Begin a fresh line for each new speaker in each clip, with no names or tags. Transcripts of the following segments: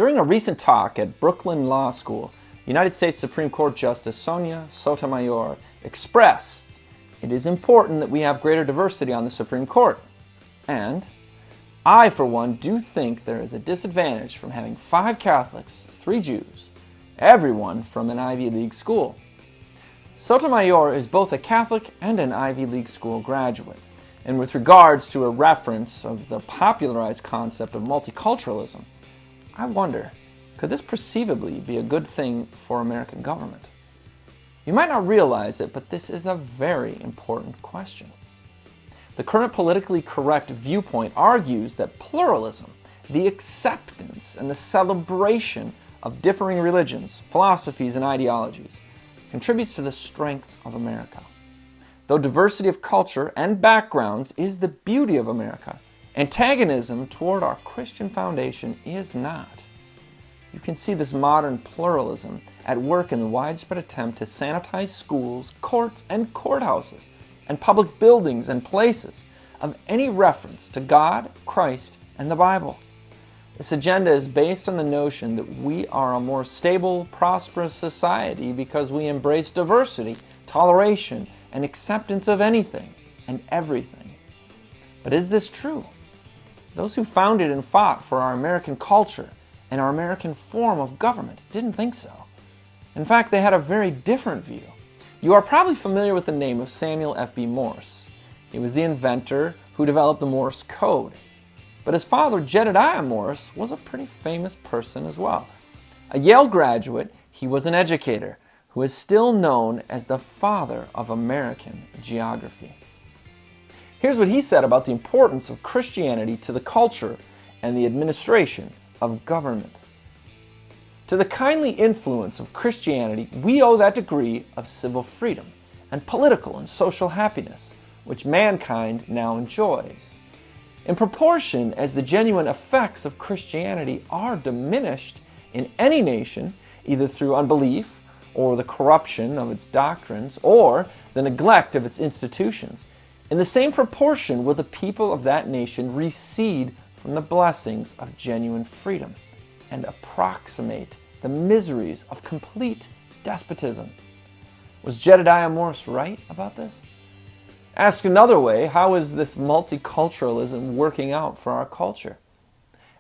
During a recent talk at Brooklyn Law School, United States Supreme Court Justice Sonia Sotomayor expressed it is important that we have greater diversity on the Supreme Court. And I, for one, do think there is a disadvantage from having 5 Catholics, 3 Jews, everyone from an Ivy League school. Sotomayor is both a Catholic and an Ivy League school graduate. And with regards to a reference of the popularized concept of multiculturalism, I wonder, could this perceivably be a good thing for American government? You might not realize it, but this is a very important question. The current politically correct viewpoint argues that pluralism, the acceptance and the celebration of differing religions, philosophies, and ideologies, contributes to the strength of America. Though diversity of culture and backgrounds is the beauty of America, antagonism toward our Christian foundation is not. You can see this modern pluralism at work in the widespread attempt to sanitize schools, courts, and courthouses, and public buildings and places of any reference to God, Christ, and the Bible. This agenda is based on the notion that we are a more stable, prosperous society because we embrace diversity, toleration, and acceptance of anything and everything. But is this true? Those who founded and fought for our American culture and our American form of government didn't think so. In fact, they had a very different view. You are probably familiar with the name of Samuel F.B. Morse. He was the inventor who developed the Morse code. But his father, Jedediah Morse, was a pretty famous person as well. A Yale graduate, he was an educator who is still known as the father of American geography. Here's what he said about the importance of Christianity to the culture and the administration of government. To the kindly influence of Christianity, we owe that degree of civil freedom and political and social happiness which mankind now enjoys. In proportion as the genuine effects of Christianity are diminished in any nation, either through unbelief or the corruption of its doctrines or the neglect of its institutions, in the same proportion will the people of that nation recede from the blessings of genuine freedom and approximate the miseries of complete despotism. Was Jedediah Morse right about this? Asked another way, how is this multiculturalism working out for our culture?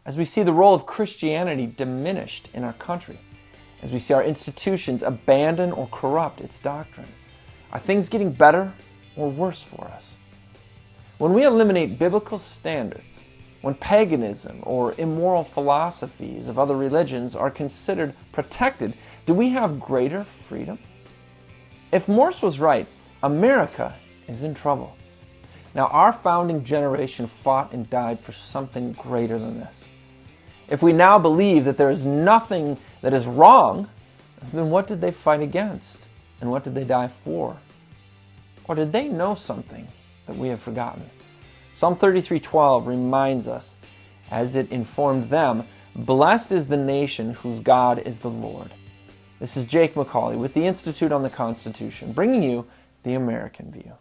As we see the role of Christianity diminished in our country, as we see our institutions abandon or corrupt its doctrine, are things getting better or worse for us? When we eliminate biblical standards, when paganism or immoral philosophies of other religions are considered protected, do we have greater freedom? If Morse was right, America is in trouble. Now, our founding generation fought and died for something greater than this. If we now believe that there is nothing that is wrong, then what did they fight against? And what did they die for? Or did they know something that we have forgotten? Psalm 33:12 reminds us, as it informed them, "Blessed is the nation whose God is the Lord." This is Jake MacAulay with the Institute on the Constitution, bringing you the American View.